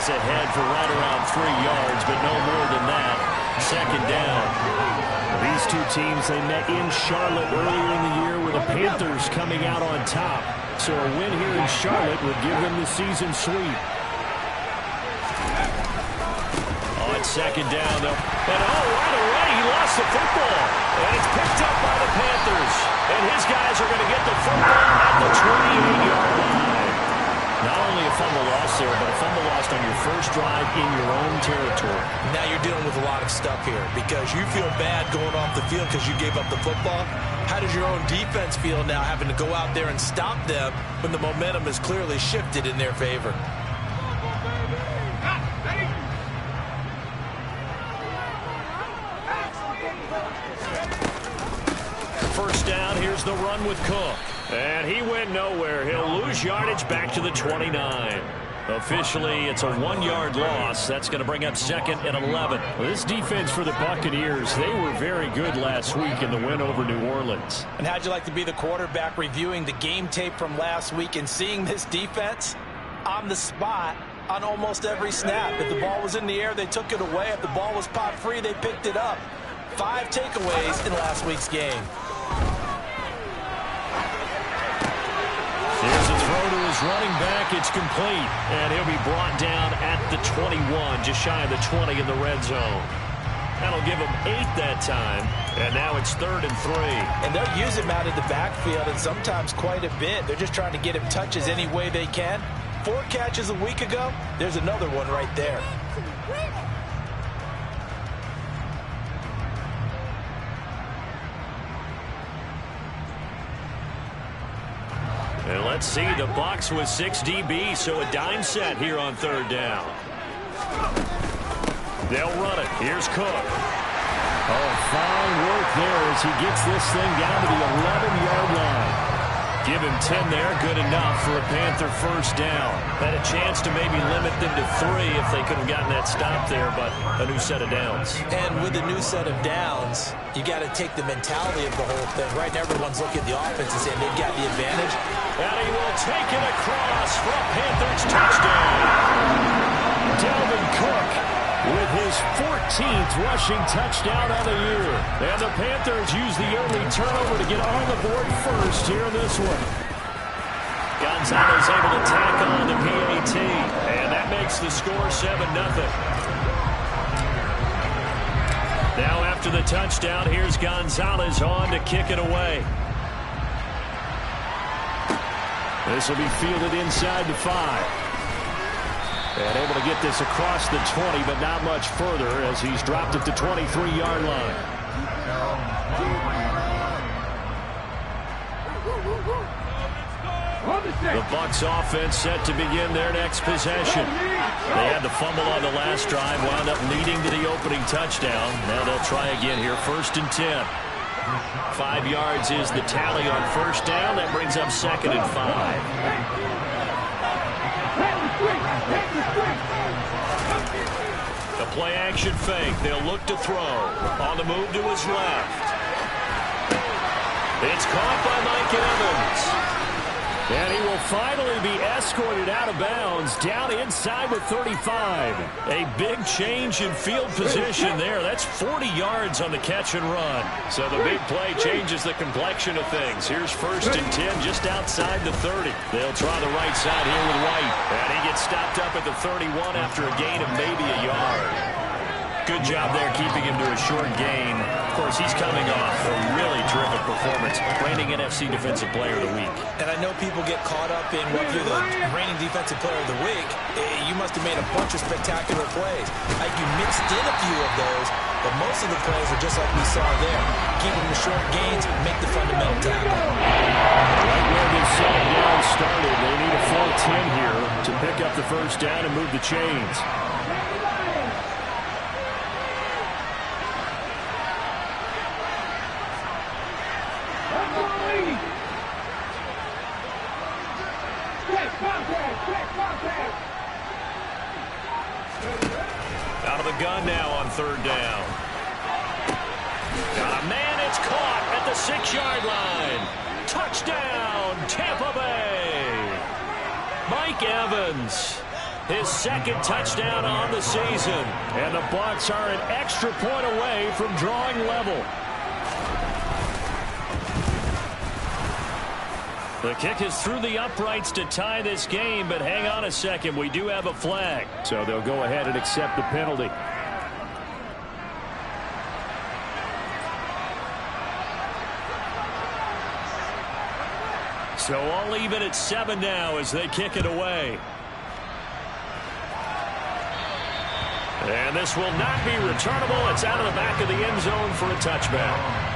is ahead for right around 3 yards, but no more than that. Second down. These two teams, they met in Charlotte earlier in the year with the Panthers coming out on top. So a win here in Charlotte would give them the season sweep. On second down, though. And right away, he lost the football. And it's picked up by the Panthers. And his guys are going to get the football at the 28-yard line. Not only a fumble loss there, but a fumble lost on your first drive in your own territory. Now you're dealing with a lot of stuff here because you feel bad going off the field because you gave up the football. How does your own defense feel now having to go out there and stop them when the momentum is clearly shifted in their favor? First down, here's the run with Cook. And he went nowhere. He'll lose yardage back to the 29. Officially, it's a 1-yard loss. That's going to bring up second and 11. Well, this defense for the Buccaneers, they were very good last week in the win over New Orleans. And how'd you like to be the quarterback reviewing the game tape from last week and seeing this defense on the spot on almost every snap? If the ball was in the air, they took it away. If the ball was popped free, they picked it up. 5 takeaways in last week's game. Here's a throw to his running back. It's complete. And he'll be brought down at the 21, just shy of the 20 in the red zone. That'll give him 8 that time. And now it's 3rd and 3. And they'll use him out in the backfield, and sometimes quite a bit. They're just trying to get him touches any way they can. 4 catches a week ago. There's another one right there. And let's see, the Bucs with 6 DBs, so a dime set here on 3rd down. They'll run it. Here's Cook. Oh, fine work there as he gets this thing down to the 11-yard line. Give him 10 there, good enough for a Panther first down. Had a chance to maybe limit them to 3 if they could have gotten that stop there, but a new set of downs. And with a new set of downs, you got to take the mentality of the whole thing. Right now, everyone's looking at the offense and saying they've got the advantage. And he will take it across for a Panthers touchdown. Dalvin Cook with his 14th rushing touchdown on the year. And the Panthers use the early turnover to get on the board first here in this one. Gonzalez able to tack on the PAT. And that makes the score 7-0. Now after the touchdown, here's Gonzalez on to kick it away. This will be fielded inside the 5. And able to get this across the 20, but not much further as he's dropped at the 23-yard line. The Bucs offense set to begin their next possession. They had the fumble on the last drive, wound up leading to the opening touchdown. Now they'll try again here, 1st and 10. 5 yards is the tally on first down. That brings up 2nd and 5. The play action fake. They'll look to throw. On the move to his left. It's caught by Mike Evans. And he will finally be escorted out of bounds down inside the 35. A big change in field position there. That's 40 yards on the catch and run. So the big play changes the complexion of things. Here's 1st and 10 just outside the 30. They'll try the right side here with White. And he gets stopped up at the 31 after a gain of maybe a yard. Good job there keeping him to a short gain. Of course, he's coming off a really terrific performance. Reigning NFC Defensive Player of the Week. And I know people get caught up in what you're the reigning Defensive Player of the Week. You must have made a bunch of spectacular plays. Like you mixed in a few of those, but most of the plays are just like we saw there. Keep them to short gains, make the fundamental tackle. Right where this second down started, they need a full 10 here to pick up the first down and move the chains. Out of the gun now on 3rd down. Got a man, it's caught at the 6-yard line. Touchdown, Tampa Bay. Mike Evans. His second touchdown on the season. And the Bucs are an extra point away from drawing level. The kick is through the uprights to tie this game, but hang on a second. We do have a flag. So they'll go ahead and accept the penalty. So all even at 7 now as they kick it away. And this will not be returnable. It's out of the back of the end zone for a touchback.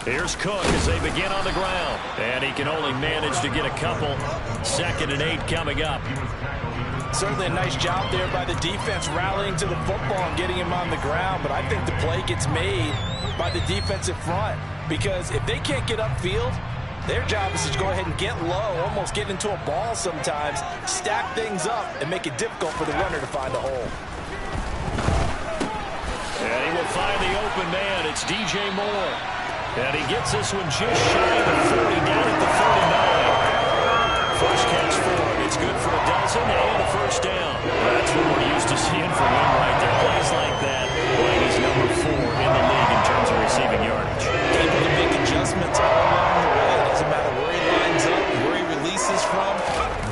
Here's Cook as they begin on the ground. And he can only manage to get a couple. 2nd and 8 coming up. Certainly a nice job there by the defense rallying to the football and getting him on the ground. But I think the play gets made by the defensive front. Because if they can't get upfield, their job is to go ahead and get low, almost get into a ball sometimes, stack things up, and make it difficult for the runner to find a hole. And he will find the open man. It's DJ Moore. And he gets this one just shy of the 40, down at the 39. First catch for him. It's good for a dozen and a first down. That's what we're used to seeing from him right there. Plays like that. Boy, he's number 4 in the league in terms of receiving yardage. Able to make adjustments all along the way. It doesn't matter where he lines up, where he releases from.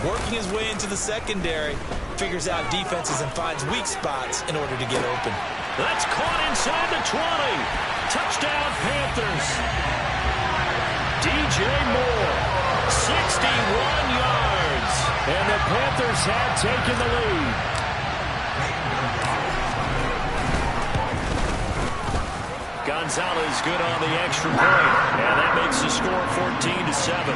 Working his way into the secondary, figures out defenses and finds weak spots in order to get open. That's caught inside the 20. Touchdown, Panthers. DJ Moore, 61 yards. And the Panthers have taken the lead. Gonzalez good on the extra point. And that makes the score 14-7.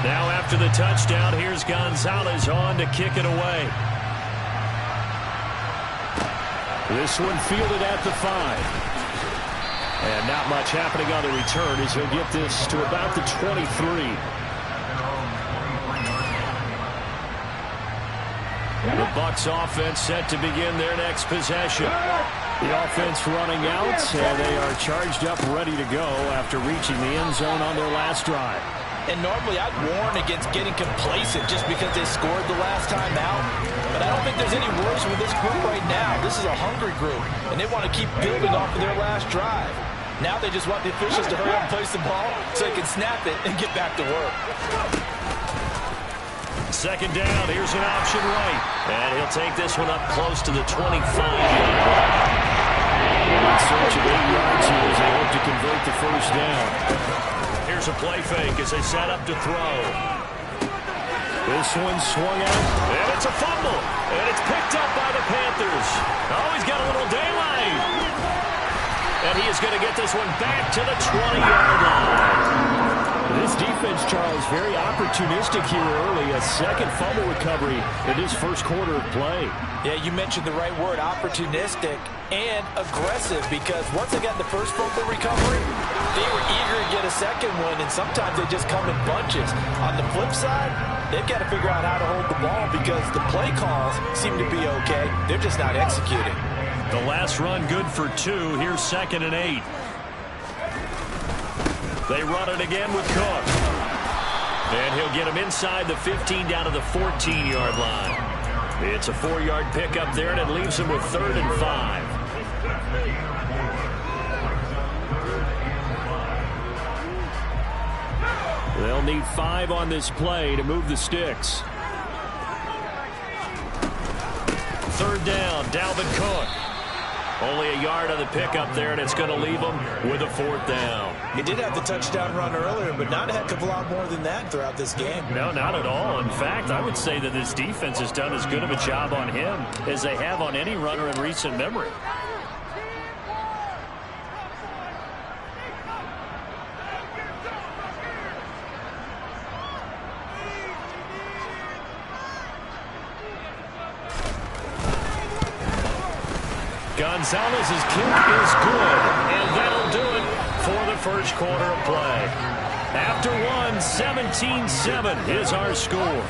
Now after the touchdown, here's Gonzalez on to kick it away. This one fielded at the 5. And not much happening on the return as he'll get this to about the 23. The Bucs offense set to begin their next possession. The offense running out, and they are charged up, ready to go after reaching the end zone on their last drive. And normally I'd warn against getting complacent just because they scored the last time out. But I don't think there's any worries with this group right now. This is a hungry group, and they want to keep building off of their last drive. Now they just want the officials to hurry up and place the ball so they can snap it and get back to work. 2nd down, here's an option right. And he'll take this one up close to the 25-yard line. In search of 8 yards here as they hope to convert the first down. Here's a play fake as they set up to throw. This one swung out, and it's a fumble. And it's picked up by the Panthers. Oh, he's got a little daylight. And he is going to get this one back to the 20-yard line. This defense, Charles, very opportunistic here early. A second fumble recovery in this first quarter of play. Yeah, you mentioned the right word, opportunistic and aggressive, because once they got the first fumble recovery, they were eager to get a second one, and sometimes they just come in bunches. On the flip side, they've got to figure out how to hold the ball because the play calls seem to be okay. They're just not executing. The last run good for 2. Here's 2nd and 8. They run it again with Cook. And he'll get him inside the 15 down to the 14-yard line. It's a 4-yard pickup there, and it leaves him with 3rd and 5. They'll need 5 on this play to move the sticks. 3rd down, Dalvin Cook. Only a yard on the pickup there, and it's going to leave him with a 4th down. He did have the touchdown run earlier, but not a heck of a lot more than that throughout this game. No, not at all. In fact, I would say that this defense has done as good of a job on him as they have on any runner in recent memory. Gonzalez's kick is good, and that'll do it for the first quarter of play. After one, 17-7 is our score.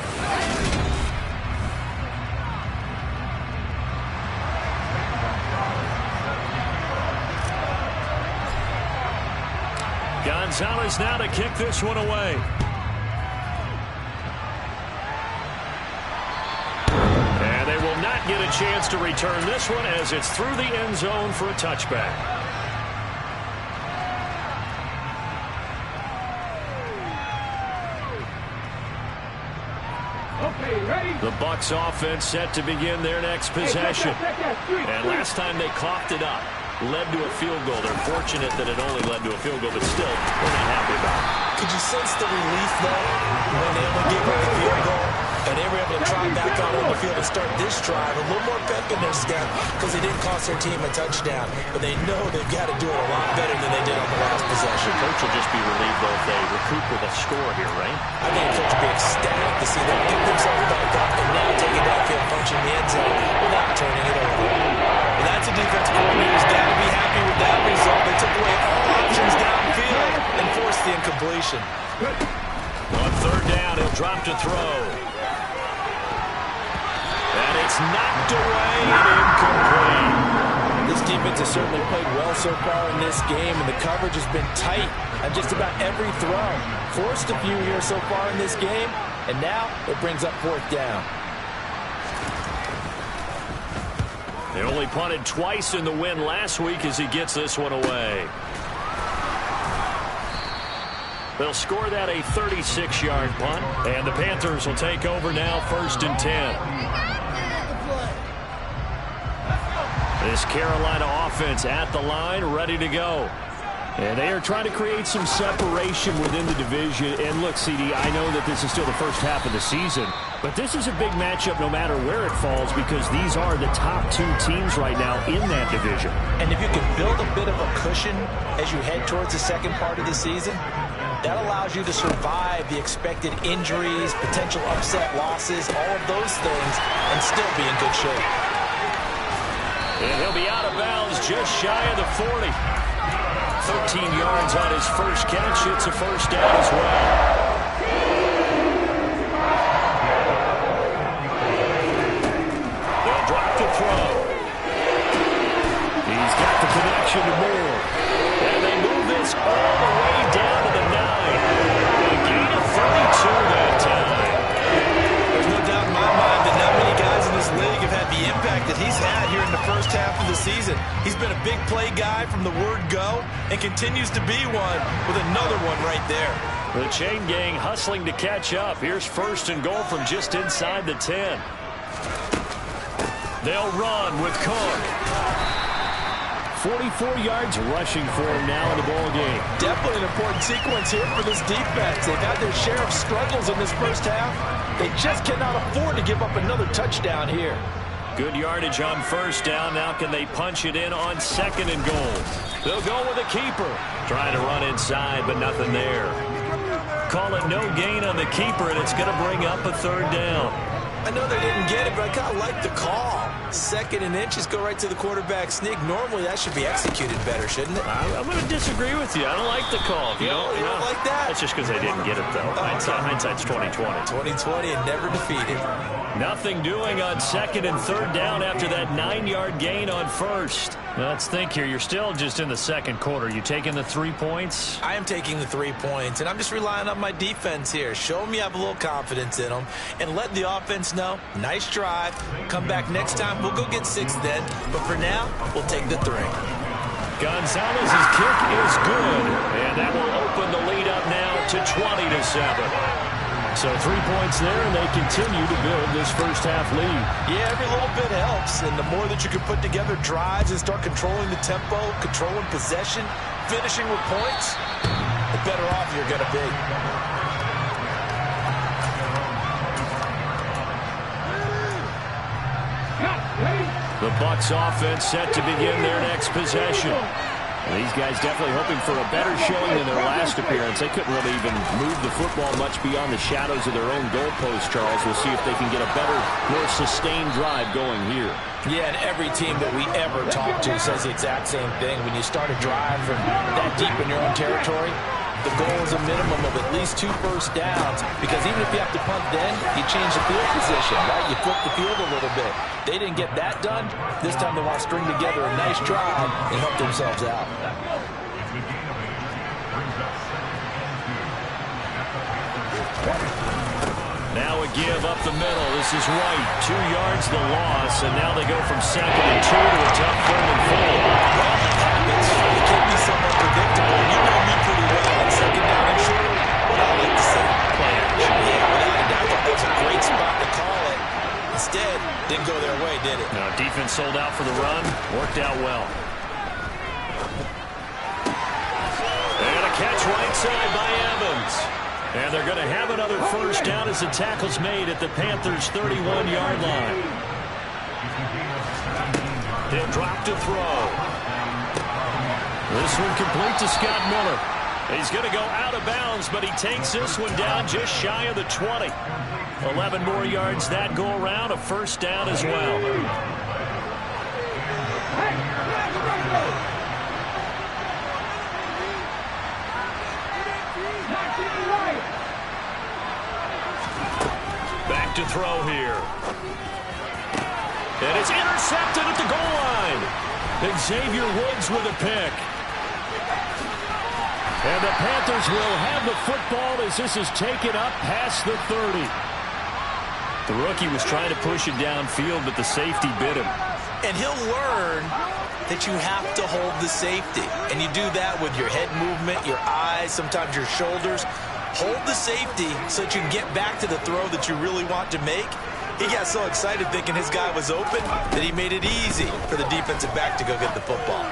Gonzalez now to kick this one away. And they will not get a chance to return this one as it's through the end zone for a touchback. The Bucs offense set to begin their next possession. And last time they coughed it up, led to a field goal. They're fortunate that it only led to a field goal, but still, we're not happy about it. Could you sense the relief, though, when they only gave up the field goal and they were able to try back out on the field and start this drive? A little more pep in their step because they didn't cost their team a touchdown. But they know they've got to do it a lot better than they did on the last possession. Coach will just be relieved, though, if they recoup with a score here, right? I think Coach will be ecstatic to see them pick themselves back up and now take it downfield, punch in the end zone without turning it over. Well, that's a defensive coordinator who's got to be happy with that result. They took away all options downfield and forced the incompletion. On third down, he'll drop to throw. And it's knocked away and incomplete. This defense has certainly played well so far in this game, and the coverage has been tight on just about every throw. Forced a few here so far in this game, and now it brings up fourth down. They only punted twice in the win last week as he gets this one away. They'll score that a 36-yard punt, and the Panthers will take over now, 1st and 10. This Carolina offense at the line, ready to go. And they are trying to create some separation within the division. And look, CD, I know that this is still the first half of the season, but this is a big matchup no matter where it falls because these are the top two teams right now in that division. And if you can build a bit of a cushion as you head towards the second part of the season, that allows you to survive the expected injuries, potential upset losses, all of those things, and still be in good shape. And he'll be out of bounds just shy of the 40. 13 yards on his first catch. It's a first down as well. They'll drop to throw. He's got the connection to Moore. And they move this all the way down to the 9. A gain of 32 that time. There's no doubt in my mind that not many guys in this league have had the impact that he's had here in the first half of the season. He's been a big play guy from the word go and continues to be one with another one right there. The chain gang hustling to catch up. Here's 1st and goal from just inside the 10. They'll run with Cook. 44 yards rushing for him now in the ball game. Definitely an important sequence here for this defense. They've had their share of struggles in this first half. They just cannot afford to give up another touchdown here. Good yardage on 1st down. Now can they punch it in on 2nd and goal? They'll go with a keeper. Trying to run inside, but nothing there. Call it no gain on the keeper, and it's going to bring up a 3rd down. I know they didn't get it, but I kind of like the call. 2nd and inches, go right to the quarterback sneak. Normally, that should be executed better, shouldn't it? I'm going to disagree with you. I don't like the call. You don't like that? That's just because they didn't get it, though. Hindsight's 20/20. 20/20 and never defeated. Nothing doing on 2nd and 3rd down after that 9-yard gain on 1st. Let's think here. You're still just in the second quarter. You taking the 3 points? I am taking the 3 points, and I'm just relying on my defense here. Show me I have a little confidence in them, and let the offense know, nice drive. Come back next time. We'll go get 6 then. But for now, we'll take the 3. Gonzalez's kick is good, and that will open the lead up now to 20-7. So 3 points there, and they continue to build this first half lead. Yeah, every little bit helps, and the more that you can put together drives and start controlling the tempo, controlling possession, finishing with points, the better off you're going to be. The Bucs offense set to begin their next possession. These guys definitely hoping for a better showing than their last appearance. They couldn't really even move the football much beyond the shadows of their own goalpost, Charles. We'll see if they can get a better, more sustained drive going here. Yeah, and every team that we ever talk to says the exact same thing. When you start a drive from that deep in your own territory, the goal is a minimum of at least 2 first downs, because even if you have to punt then, you change the field position, right? You flip the field a little bit. They didn't get that done. This time they want to string together a nice drive and help themselves out. Now a give up the middle. This is White. 2 yards the loss, and now they go from 2nd and 2 to a tough 3rd and 4. Well, that happens. It can be somewhat predictable. You know me pretty well on 2nd down and short. What I like to say, play action. Yeah, without a doubt, that was a great spot to call it. Instead, didn't go their way, did it? No, defense sold out for the run. Worked out well. And a catch right side by Evans. And they're going to have another first down as the tackle's made at the Panthers' 31-yard line. He'll drop to throw. This one complete to Scott Miller. He's going to go out of bounds, but he takes this one down just shy of the 20. 11 more yards that go around, a first down as well. Back to throw here. And it's intercepted at the goal line. Xavier Woods with a pick. And the Panthers will have the football as this is taken up past the 30. The rookie was trying to push it downfield, but the safety bit him. And he'll learn that you have to hold the safety. And you do that with your head movement, your eyes, sometimes your shoulders. Hold the safety so that you can get back to the throw that you really want to make. He got so excited thinking his guy was open that he made it easy for the defensive back to go get the football.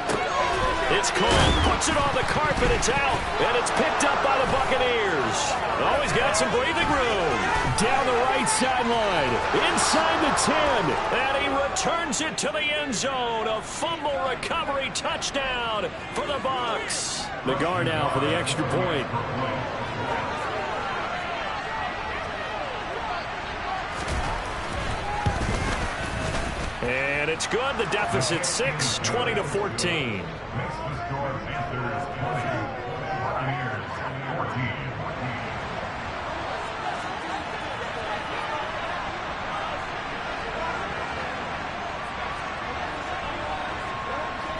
It's caught, puts it on the carpet, it's out, and it's picked up by the Buccaneers. Oh, he's got some breathing room. Down the right sideline, inside the 10, and he returns it to the end zone. A fumble recovery touchdown for the Bucs. The guard out for the extra point. And it's good. The deficit 6, 20-14.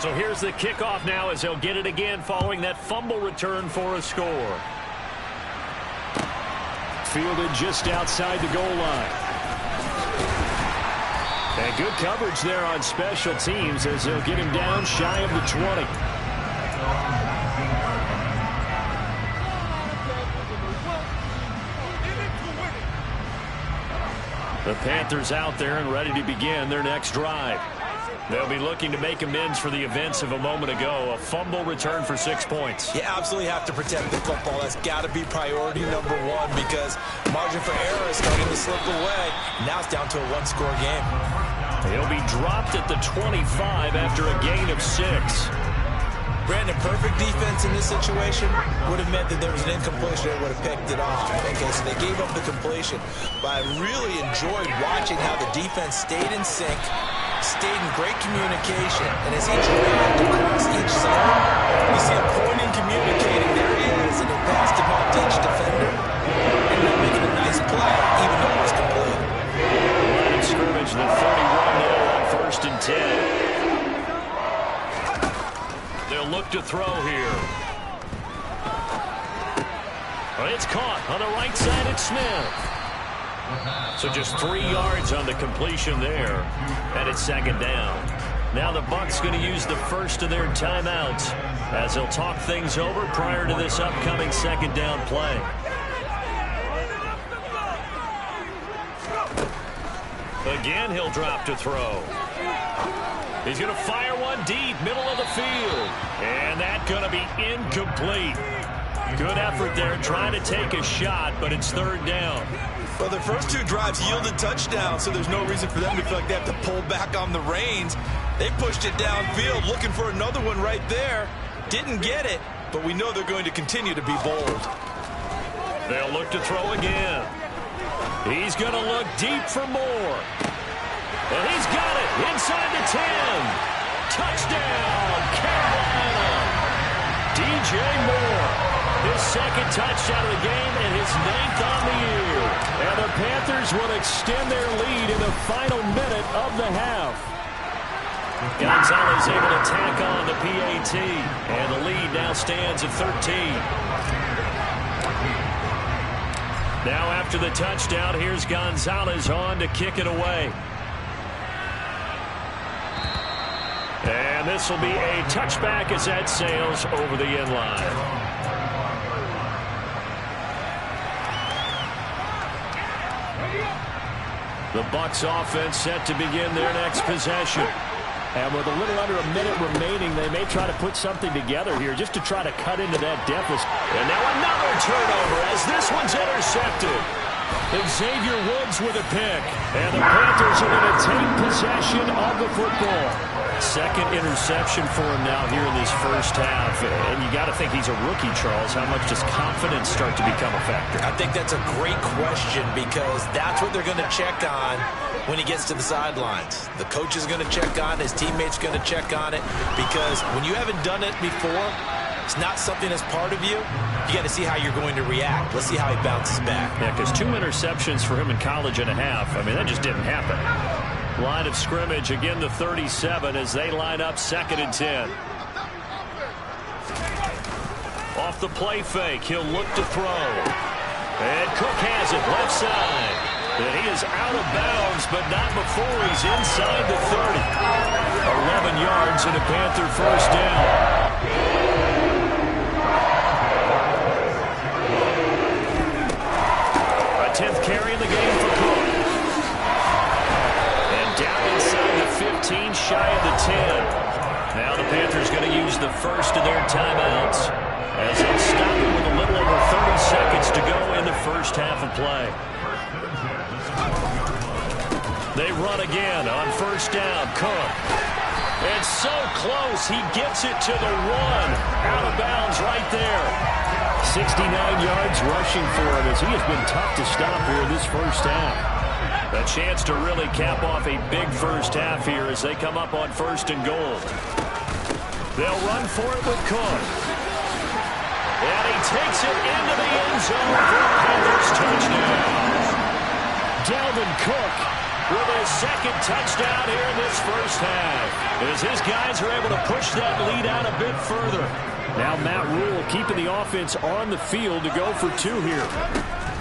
So here's the kickoff now as they'll get it again following that fumble return for a score. Fielded just outside the goal line. And good coverage there on special teams as they'll get him down shy of the 20. The Panthers out there and ready to begin their next drive. They'll be looking to make amends for the events of a moment ago. A fumble return for 6 points. You absolutely have to protect the football. That's got to be priority number 1 because margin for error is starting to slip away. Now it's down to a 1-score game. He'll be dropped at the 25 after a gain of 6. Brandon, perfect defense in this situation would have meant that there was an incompletion that would have picked it off. Okay, so they gave up the completion. But I really enjoyed watching how the defense stayed in sync, stayed in great communication, and as each ran across each zone, you see him pointing, communicating. There he is, and he passed him off to each defender, and then making a nice play, even though it was complete. Line of scrimmage, the 31 now on 1st and 10. They'll look to throw here. Well, it's caught on the right side at Smith. So just 3 yards on the completion there. And it's 2nd down. Now the Bucs going to use the first of their timeouts as they'll talk things over prior to this upcoming 2nd down play. Again, he'll drop to throw. He's going to fire one deep, middle of the field. And that's going to be incomplete. Good effort there trying to take a shot, but it's 3rd down. Well, their first 2 drives yielded touchdowns, so there's no reason for them to feel like they have to pull back on the reins. They pushed it downfield, looking for another one right there. Didn't get it, but we know they're going to continue to be bold. They'll look to throw again. He's going to look deep for more. And he's got it inside the 10. Touchdown, Carolina. DJ Moore, his second touchdown of the game and his 9th on the year. And the Panthers will extend their lead in the final minute of the half. Gonzalez able to tack on the PAT, and the lead now stands at 13. Now after the touchdown, here's Gonzalez on to kick it away. And this will be a touchback as that sails over the end line. The Bucs offense set to begin their next possession. And with a little under a minute remaining, they may try to put something together here just to try to cut into that deficit. And now another turnover as this one's intercepted. Xavier Woods with a pick. And the Panthers are going to take possession of the football. Second interception for him now here in this first half. And you got to think he's a rookie, Charles. How much does confidence start to become a factor? I think that's a great question because that's what they're going to check on when he gets to the sidelines. The coach is going to check on it. His teammates going to check on it because when you haven't done it before, it's not something that's part of you. You got to see how you're going to react. Let's see how he bounces back. Yeah, because 2 interceptions for him in college and a half. I mean, that just didn't happen. Line of scrimmage, again the 37 as they line up 2nd and 10. Off the play fake, he'll look to throw. And Cook has it, left side. And he is out of bounds, but not before he's inside the 30. 11 yards and a Panther first down. A 10th carry in the game for Cook. Inside the 15, shy of the 10. Now the Panthers going to use the first of their timeouts as they stop it with a little over 30 seconds to go in the first half of play. They run again on first down. Cook. It's so close. He gets it to the 1. Out of bounds right there. 69 yards rushing for him as he has been tough to stop here in this first half. A chance to really cap off a big first half here as they come up on 1st and goal. They'll run for it with Cook. And he takes it into the end zone for a Panthers touchdown. Dalvin Cook with his 2nd touchdown here in this first half. As his guys are able to push that lead out a bit further. Now Matt Rule keeping the offense on the field to go for 2 here.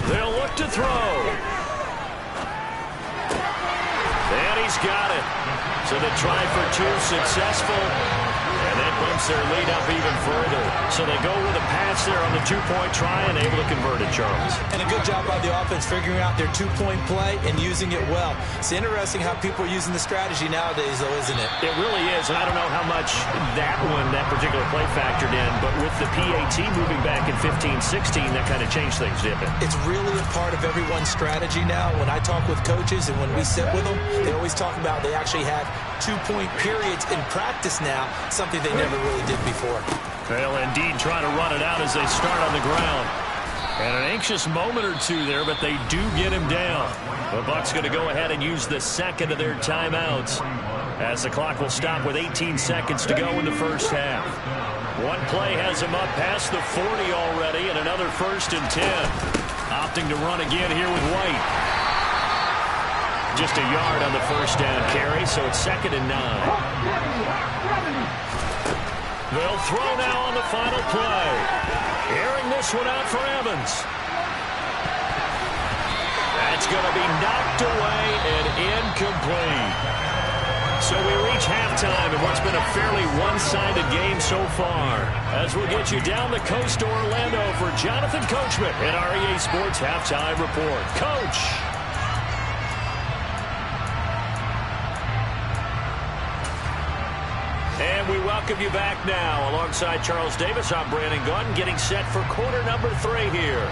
They'll look to throw. And he's got it. So they try for 2, successful. And that bumps their lead up even further. So they go with a pass there on the 2-point try and able to convert it, Charles. And a good job by the offense figuring out their 2-point play and using it well. It's interesting how people are using the strategy nowadays, though, isn't it? It really is. And I don't know how much that particular play factored in. But with the PAT moving back in 15-16, that kind of changed things, didn't it? It's really a part of everyone's strategy now. When I talk with coaches and when we sit with them, they always talk about they actually have 2-point periods in practice now, something they never really did before. They'll indeed try to run it out as they start on the ground. And an anxious moment or two there, but they do get him down. The Bucs going to go ahead and use the 2nd of their timeouts as the clock will stop with 18 seconds to go in the first half. One play has him up past the 40 already and another 1st and 10. Opting to run again here with White. Just a yard on the first down carry, so it's 2nd and 9. They'll throw now on the final play. Airing this one out for Evans. That's going to be knocked away and incomplete. So we reach halftime in what's been a fairly one-sided game so far. As we'll get you down the coast to Orlando for Jonathan Coachman in our EA Sports Halftime Report. Coach. And we welcome you back now. Alongside Charles Davis, I'm Brandon Gunn, getting set for quarter number 3 here.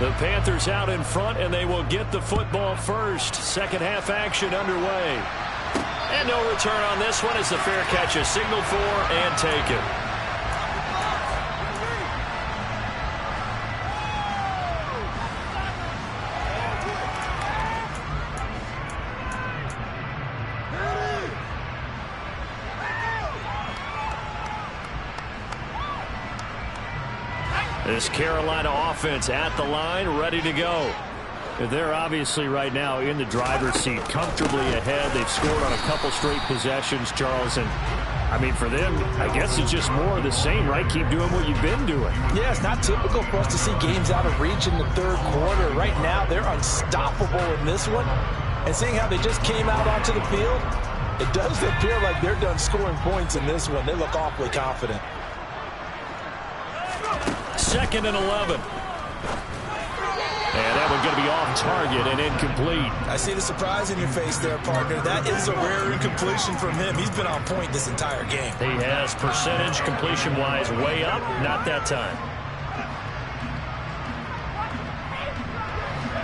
The Panthers out in front, and they will get the football first. Second half action underway. And no return on this one as the fair catch is signaled for and taken. This Carolina offense at the line, ready to go. They're obviously right now in the driver's seat, comfortably ahead. They've scored on a couple straight possessions, Charles. And, I mean, for them, I guess it's just more of the same, right? Keep doing what you've been doing. Yeah, it's not typical for us to see games out of reach in the third quarter. Right now, they're unstoppable in this one. And seeing how they just came out onto the field, it does appear like they're done scoring points in this one. They look awfully confident. 2nd and 11. And that one's going to be off target and incomplete. I see the surprise in your face there, partner. That is a rare incompletion from him. He's been on point this entire game. He has percentage completion-wise way up. Not that time.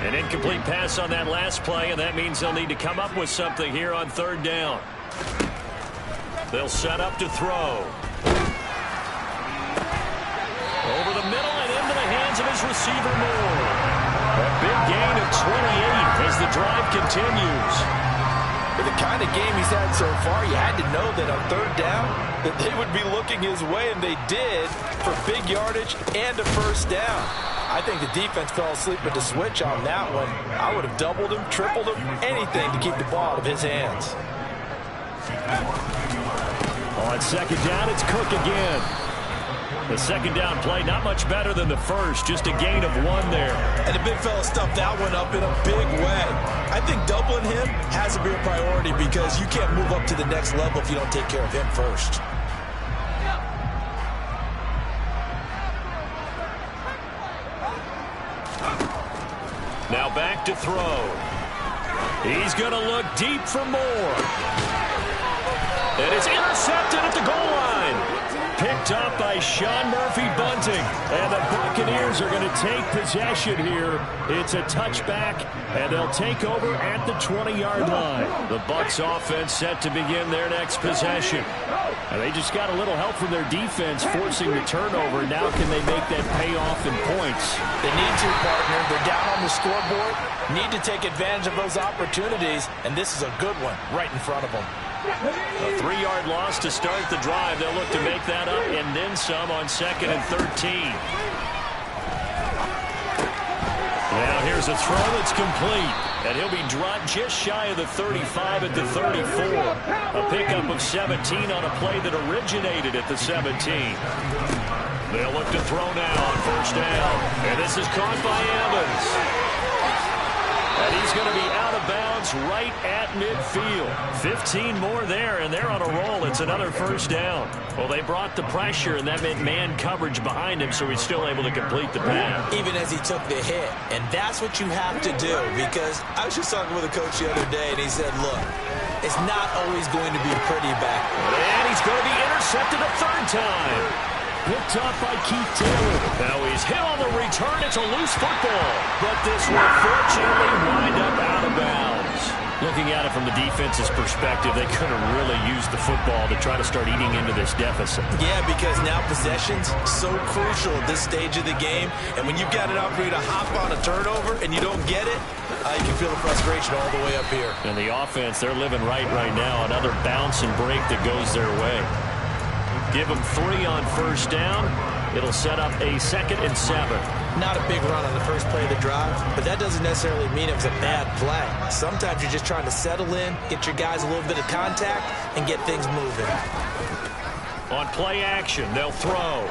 An incomplete pass on that last play, and that means they'll need to come up with something here on 3rd down. They'll set up to throw. Over the middle and into the hands of his receiver, Moore. A big gain of 28 as the drive continues. With the kind of game he's had so far, you had to know that on 3rd down that they would be looking his way, and they did, for big yardage and a 1st down. I think the defense fell asleep with the switch on that one. I would have doubled him, tripled him, anything to keep the ball out of his hands. On 2nd down, it's Cook again. The 2nd down play, not much better than the first, just a gain of 1 there. And the big fella stuffed that one up in a big way. I think doubling him has to be a priority because you can't move up to the next level if you don't take care of him first. Now back to throw. He's going to look deep for more. And it's intercepted at the goal line. Picked up by Sean Murphy-Bunting. And the Buccaneers are going to take possession here. It's a touchback, and they'll take over at the 20-yard line. The Bucs offense set to begin their next possession. And they just got a little help from their defense forcing the turnover. Now can they make that pay off in points? They need to, partner. They're down on the scoreboard. Need to take advantage of those opportunities, and this is a good one right in front of them. A 3-yard loss to start the drive. They'll look to make that up and then some on 2nd and 13. Now here's a throw that's complete. And he'll be dropped just shy of the 35 at the 34. A pickup of 17 on a play that originated at the 17. They'll look to throw now on 1st down. And this is caught by Evans. And he's going to be out of bounds right at midfield. 15 more there, and they're on a roll. It's another 1st down. Well, they brought the pressure, and that meant man coverage behind him, so he's still able to complete the pass. Even as he took the hit. And that's what you have to do, because I was just talking with a coach the other day, and he said, look, it's not always going to be pretty back. And he's going to be intercepted a 3rd time. Picked up by Keith Taylor. Now he's hit on the return. It's a loose football. But this will fortunately wind up out of bounds. Looking at it from the defense's perspective, they could have really used the football to try to start eating into this deficit. Yeah, because now possession's so crucial at this stage of the game. And when you've got an opportunity to hop on a turnover and you don't get it, you can feel the frustration all the way up here. And the offense, they're living right now. Another bounce and break that goes their way. Give them 3 on 1st down. It'll set up a 2nd and 7. Not a big run on the first play of the drive, but that doesn't necessarily mean it was a bad play. Sometimes you're just trying to settle in, get your guys a little bit of contact, and get things moving. On play action, they'll throw.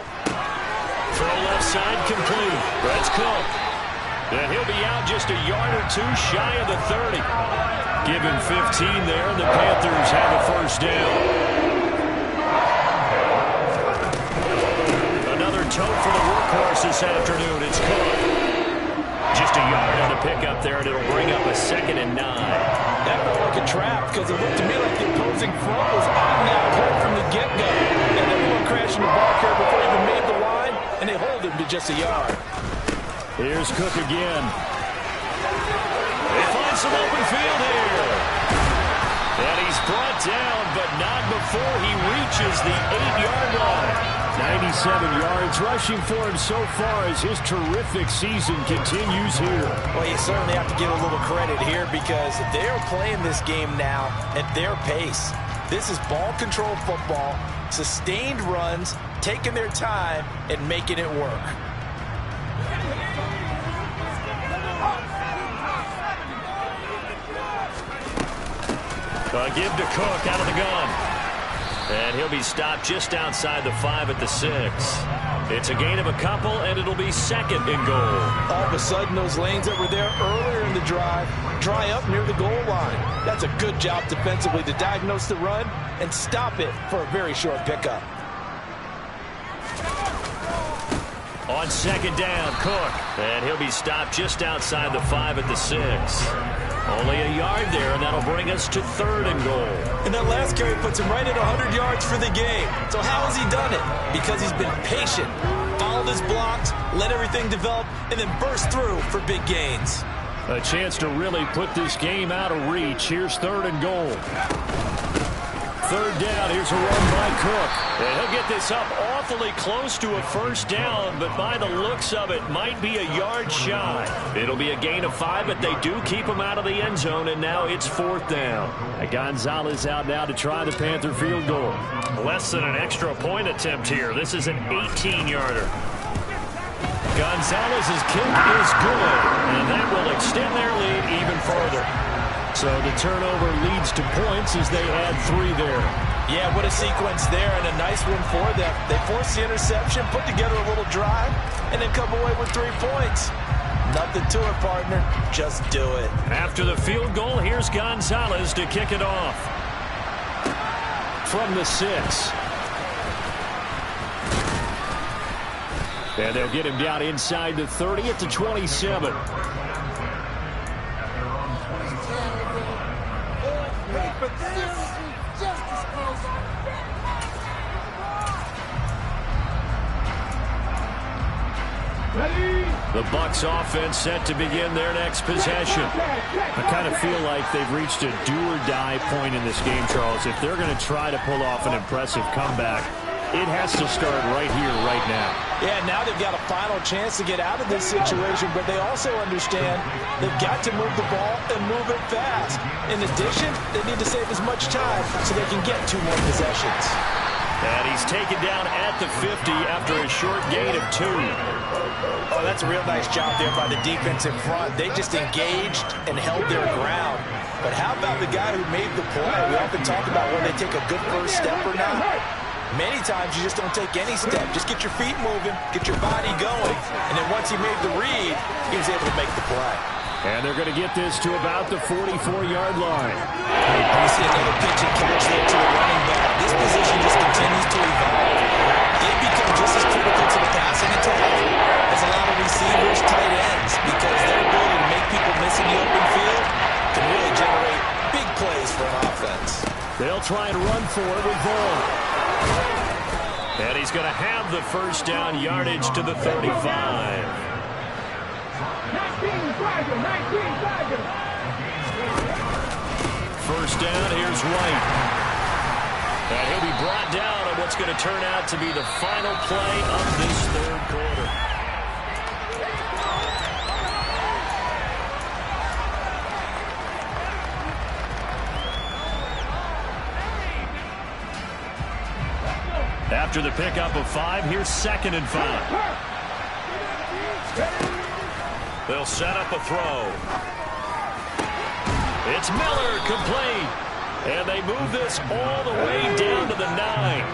Throw left side complete. That's Cook. And he'll be out just a yard or 2 shy of the 30. Give him 15 there, and the Panthers have a 1st down. Toe for the workhorse this afternoon. It's Cook. Just a yard on the pickup there, and it'll bring up a 2nd and 9. That felt like a trap because it looked to me like the opposing front was on that play from the get-go. And everyone crashing the ball carrier before he even made the line, and they hold him to just a yard. Here's Cook again. They find some open field here. And he's brought before he reaches the 8-yard line. 97 yards rushing for him so far as his terrific season continues here. Well, you certainly have to give a little credit here because they're playing this game now at their pace. This is ball control football, sustained runs, taking their time and making it work. Give to Cook out of the gun. And he'll be stopped just outside the 5 at the 6. It's a gain of a couple, and it'll be 2nd and goal. All of a sudden, those lanes that were there earlier in the drive dry up near the goal line. That's a good job defensively to diagnose the run and stop it for a very short pickup. On 2nd down, Cook. And he'll be stopped just outside the 5 at the 6. Only a yard there, and that'll bring us to 3rd and goal. And that last carry puts him right at 100 yards for the game. So how has he done it? Because he's been patient, followed his blocks, let everything develop, and then burst through for big gains. A chance to really put this game out of reach. Here's 3rd and goal. 3rd down, here's a run by Cook. And he'll get this up awfully close to a 1st down, but by the looks of it, might be a yard shy. It'll be a gain of 5, but they do keep him out of the end zone, and now it's 4th down. Gonzalez out now to try the Panther field goal. Less than an extra point attempt here. This is an 18-yarder. Gonzalez's kick is good, and that will extend their lead even further. So the turnover leads to points as they add 3 there. Yeah, what a sequence there, and a nice one for them. They force the interception, put together a little drive, and then come away with 3 points. Nothing to it, partner. Just do it. After the field goal, here's Gonzalez to kick it off. From the 6. And they'll get him down inside the 30 at the 27. The Bucs offense set to begin their next possession. I kind of feel like they've reached a do-or-die point in this game, Charles. If they're going to try to pull off an impressive comeback, it has to start right here, right now. Yeah, now they've got a final chance to get out of this situation, but they also understand they've got to move the ball and move it fast. In addition, they need to save as much time so they can get 2 more possessions. And he's taken down at the 50 after a short gain of 2. Oh, that's a real nice job there by the defense in front. They just engaged and held their ground. But how about the guy who made the play? We often talk about when they take a good first step or not. Many times you just don't take any step. Just get your feet moving, get your body going. And then once he made the read, he was able to make the play. And they're going to get this to about the 44-yard line. You see another pitch and catch there to the running back. This position just continues to evolve. They become just as critical to the passing attack as a lot of receivers, tight ends, because their ability to make people miss in the open field can really generate big plays for an offense. They'll try and run for it with Vaughn. And he's going to have the 1st down yardage to the 35. First down, here's White. And he'll be brought down on what's going to turn out to be the final play of this 3rd quarter. After the pickup of 5, here's 2nd and 5. They'll set up a throw. It's Miller, complete. And they move this all the way down to the 9.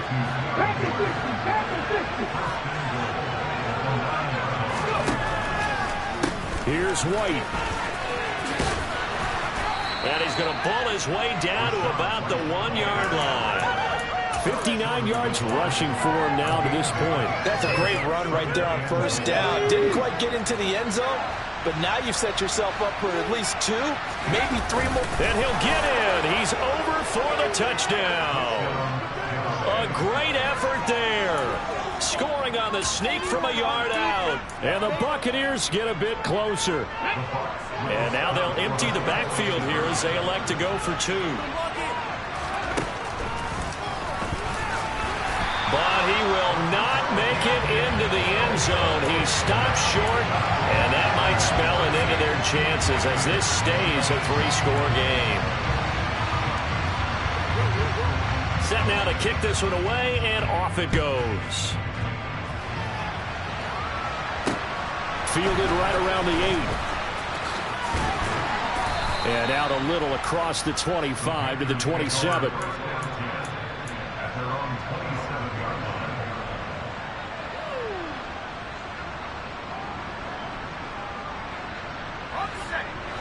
Here's White. And he's going to pull his way down to about the 1-yard line. 59 yards rushing for him now to this point. That's a great run right there on 1st down. Didn't quite get into the end zone, but now you've set yourself up for at least 2, maybe 3 more. And he'll get in. He's over for the touchdown. A great effort there. Scoring on the sneak from a yard out. And the Buccaneers get a bit closer. And now they'll empty the backfield here as they elect to go for 2. not make it into the end zone. He stopped short, and that might spell an end to their chances as this stays a three-score game. Set now to kick this one away, and off it goes. Fielded right around the 8. And out a little across the 25 to the 27.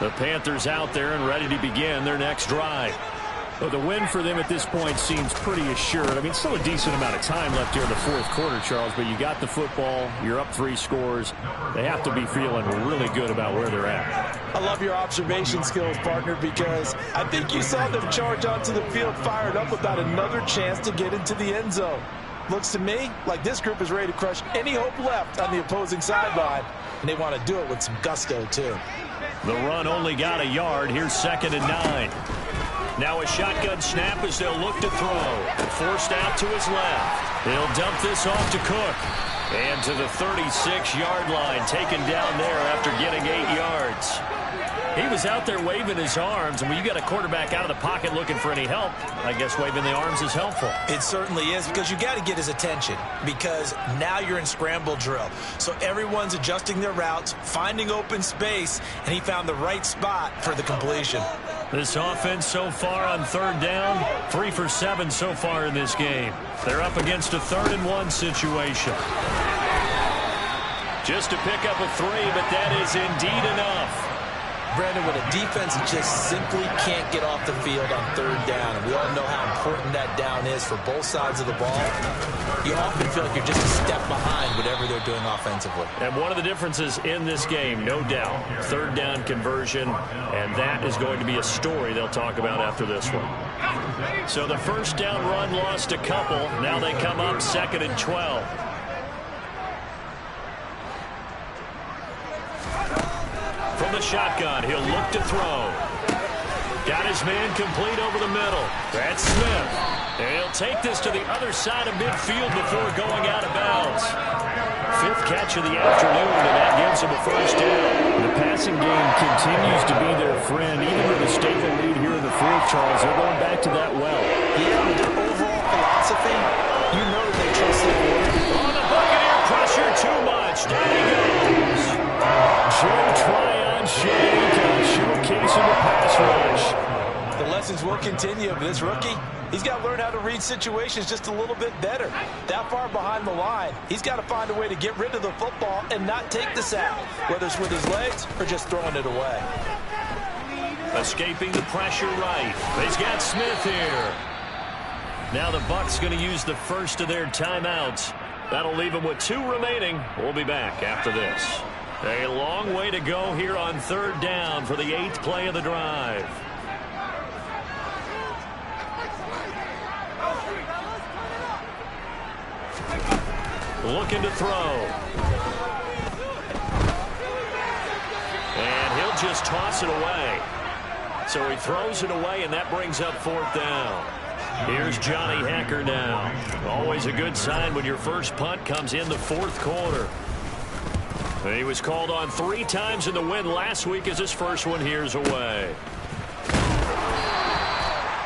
The Panthers out there and ready to begin their next drive. Well, the win for them at this point seems pretty assured. I mean, still a decent amount of time left here in the fourth quarter, Charles, but you got the football, you're up 3 scores. They have to be feeling really good about where they're at. I love your observation skills, partner, because I think you saw them charge onto the field fired up about another chance to get into the end zone. Looks to me like this group is ready to crush any hope left on the opposing sideline, and they want to do it with some gusto, too. The run only got a yard. Here's 2nd and 9. Now a shotgun snap as they'll look to throw. Forced out to his left. He'll dump this off to Cook. And to the 36-yard line, taken down there after getting 8 yards. He was out there waving his arms, and when you got a quarterback out of the pocket looking for any help, I guess waving the arms is helpful. It certainly is, because you got to get his attention, because now you're in scramble drill. So everyone's adjusting their routes, finding open space, and he found the right spot for the completion. This offense so far on 3rd down, 3 for 7 so far in this game. They're up against a 3rd and 1 situation. Just to pick up a 3, but that is indeed enough. Brandon, when a defense just simply can't get off the field on 3rd down, and we all know how important that down is for both sides of the ball, you often feel like you're just a step behind whatever they're doing offensively. And one of the differences in this game, no doubt, 3rd down conversion, and that is going to be a story they'll talk about after this one. So the 1st down run lost a couple. Now they come up 2nd and 12. From the shotgun, he'll look to throw. Got his man complete over the middle. That's Smith. And he'll take this to the other side of midfield before going out of bounds. 5th catch of the afternoon, and that gives him a 1st down. The passing game continues to be their friend. Even with a stable lead here in the 4th, Charles, they're going back to that well. Yeah, with their overall philosophy, you know that they trust their quarterback. On the Buccaneer, pressure too much. Down he goes. Joe Tryon showcasing the pass rush. The lessons will continue, but this rookie, he's got to learn how to read situations just a little bit better. That far behind the line, he's got to find a way to get rid of the football and not take the sack, whether it's with his legs or just throwing it away. Escaping the pressure right. He's got Smith here. Now the Bucs going to use the first of their timeouts. That'll leave them with 2 remaining. We'll be back after this. A long way to go here on 3rd down for the 8th play of the drive. Looking to throw. And he'll just toss it away. So he throws it away, and that brings up 4th down. Here's Johnny Hekker now. Always a good sign when your first punt comes in the 4th quarter. He was called on 3 times in the win last week as his first one here's away.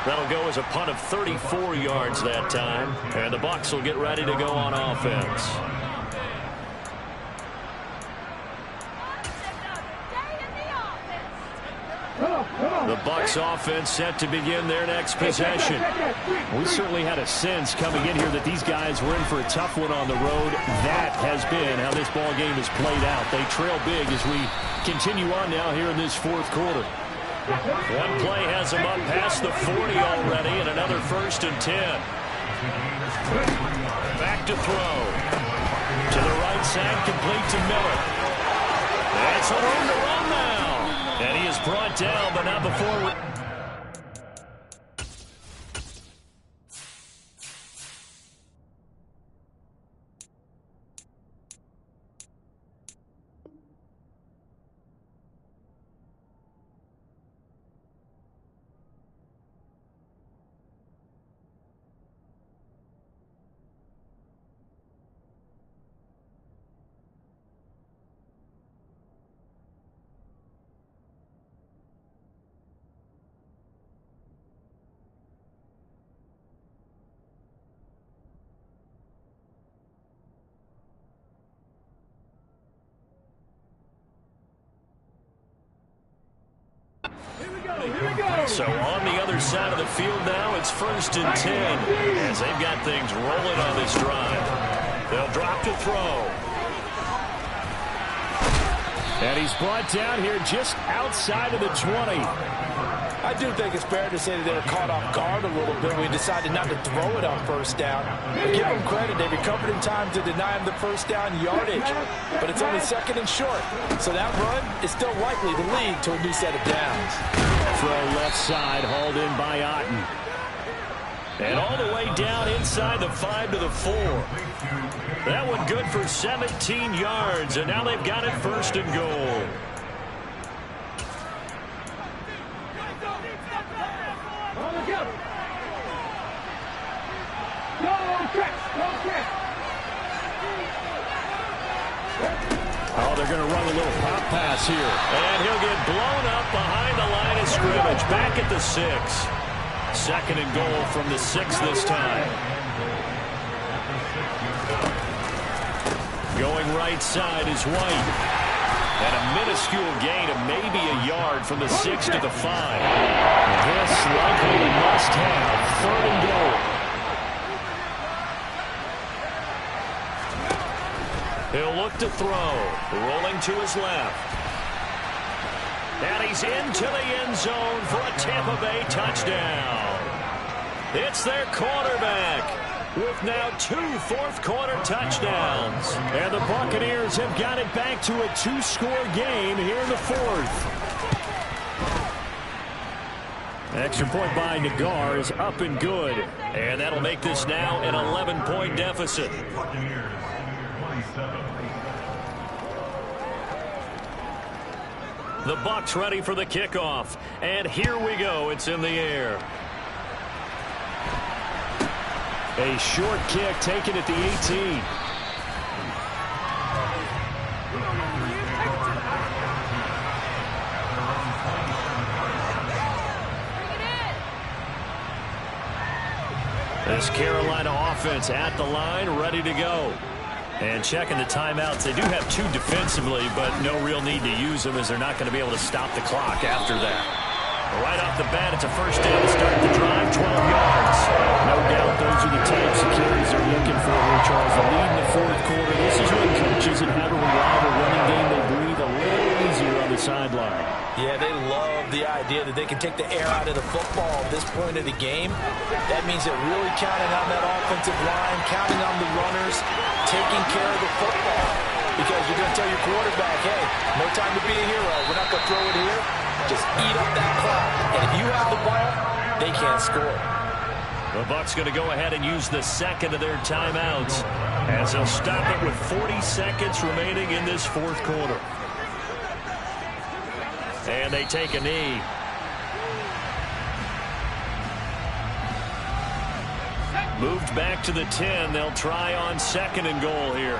That'll go as a punt of 34 yards that time. And the Bucs will get ready to go on offense. The Bucs offense set to begin their next possession. We certainly had a sense coming in here that these guys were in for a tough one on the road. That has been how this ball game has played out. They trail big as we continue on now here in this 4th quarter. One play has them up past the 40 already, and another 1st and 10. Back to throw. To the right side, complete to Miller. That's a room to run now. And he is brought down, but not before. So on the other side of the field now, it's 1st and 10 as they've got things rolling on this drive. They'll drop to throw. And he's brought down here just outside of the 20. I do think it's fair to say that they were caught off guard a little bit when he decided not to throw it on 1st down. But give them credit. They recovered in time to deny him the 1st down yardage. But it's only 2nd and short. So that run is still likely to lead to a new set of downs. Throw left side, hauled in by Otten. And all the way down inside the 5 to the 4. That one good for 17 yards. And now they've got it 1st and goal. Oh, they're going to run a little pop pass here. And he'll get blown up behind the line of scrimmage. Back at the 6. 2nd and goal from the 6 this time. Going right side is White. And a minuscule gain of maybe a yard from the 6 to the 5. This likely a must-have. 3rd and goal. He'll look to throw. Rolling to his left. And he's into the end zone for a Tampa Bay touchdown. It's their quarterback with now 2 fourth-quarter touchdowns. And the Buccaneers have got it back to a 2-score game here in the 4th. Extra point by Nagar is up and good. And that'll make this now an 11-point deficit. The Bucs ready for the kickoff. And here we go. It's in the air. A short kick taken at the 18. This Carolina offense at the line, ready to go. And checking the timeouts. They do have 2 defensively, but no real need to use them as they're not going to be able to stop the clock after that. Right off the bat, it's a 1st down to start the drive, 12 yards. No doubt those are the types of carries they're looking for here, Charles. The lead in the 4th quarter. This is when coaches that have a reliable running game, they breathe a little easier on the sideline. Yeah, they love the idea that they can take the air out of the football at this point of the game. That means they're really counting on that offensive line, counting on the runners, taking care of the football. Because you're going to tell your quarterback, hey, no time to be a hero. We're not going to throw it here. Just eat up that clock. And if you have the ball, they can't score. The Bucs going to go ahead and use the 2nd of their timeouts as they'll stop it with 40 seconds remaining in this 4th quarter. And they take a knee. Moved back to the 10. They'll try on 2nd and goal here.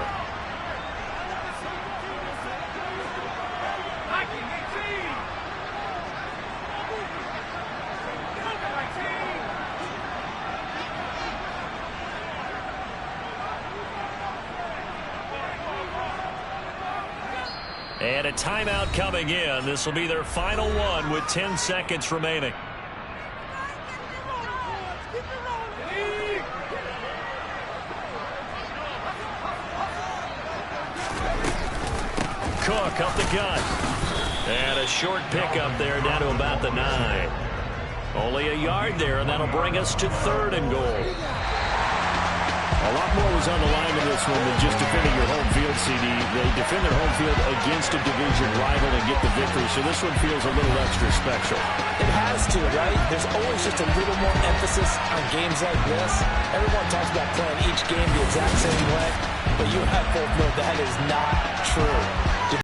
And a timeout coming in. This will be their final one with 10 seconds remaining. Cook up the gut. And a short pickup there down to about the 9. Only a yard there, and that'll bring us to 3rd and goal. A lot more was on the line in this one than just defending your home field, CD. They defend their home field against a division rival and get the victory, so this one feels a little extra special. It has to, right? There's always just a little more emphasis on games like this. Everyone talks about playing each game the exact same way, but you and I both know that is not true.